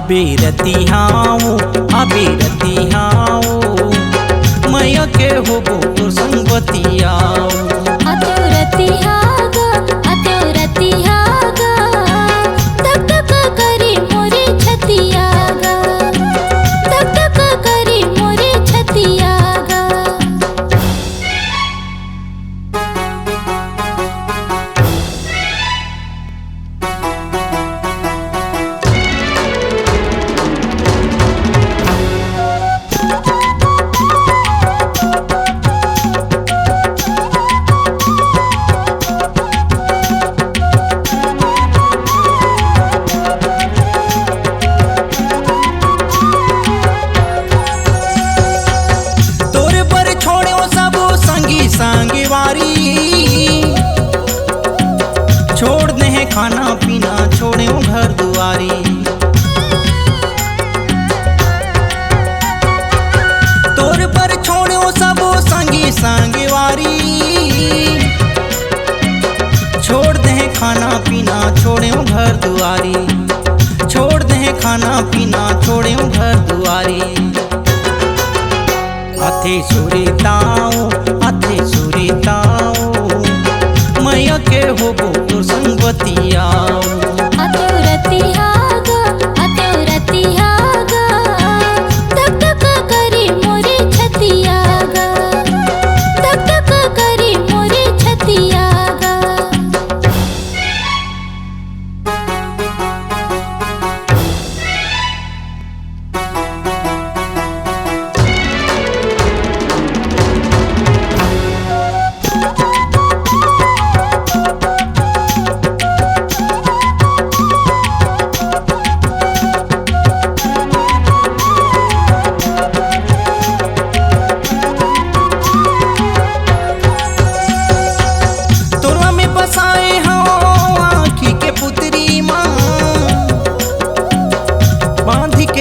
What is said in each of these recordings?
अबेरतिहाओ मैया के होबो तोर संगतियाओ। तक तक करी मोरे छतियागा, तक तक करी मोरे छतियागा। छोड़ दे खाना पीना छोड़े घर दुआरी, तोर पर छोड़े सब संगी संगवारी। छोड़ दे खाना पीना छोड़े घर दुआरी, छोड़ दे खाना पीना छोड़े घर दुआरी। अथे सुरीताओ मैया के होबो तोर संगतियाओ। तक तक करी मोरे छतियागा, तक तक करी मोरे छतियागा।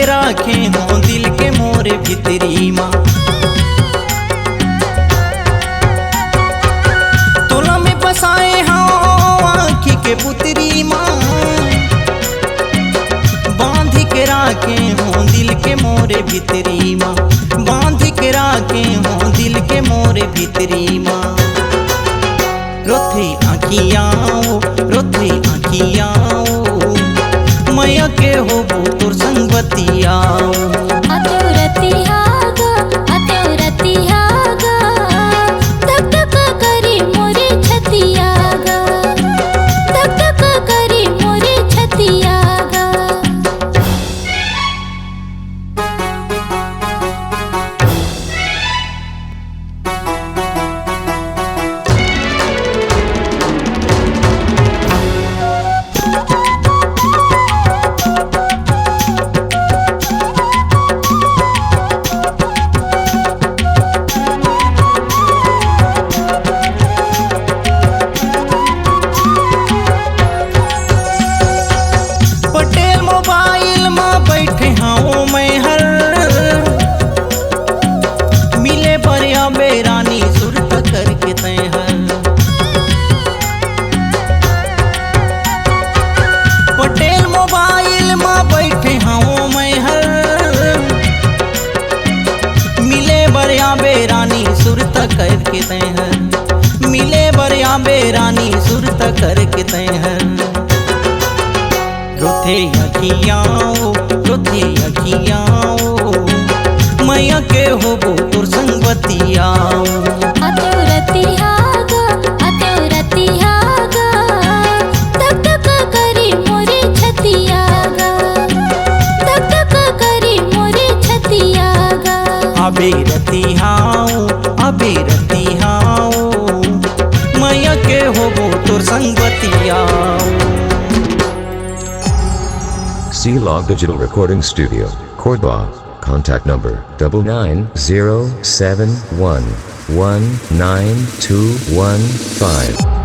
राखे हो दिल के मोरे भितरी माँ, तोला में बसाए हो आँखी के पुतरी माँ। बांध के राखे हो दिल के मोरे भितरी माँ, बांध के राखे हो दिल के मोरे भितरी माँ। रोथे आँखियाओ मैया के होबो तोर संगतियाओ। तक तक करी मोरे छतियागा, तक तक करी मोरे छतियागा। पटेल मोबाइल में बैठे हाँ मैं हर, मिले बरिया बेरानी सुरत करके तय हर, मिले बरिया बेरानी सुरत करके तय हर। रोथे अखियाओ मैया के होबो तोर संगतियाओ। तक तक करी मोरे छतियागा, तक तक करी मोरे छतियागा। अबेरतिहाओ मैया के होबो तोर संगतियाओ। C-Log Digital Recording Studio, Cordoba. Contact number 9907119215.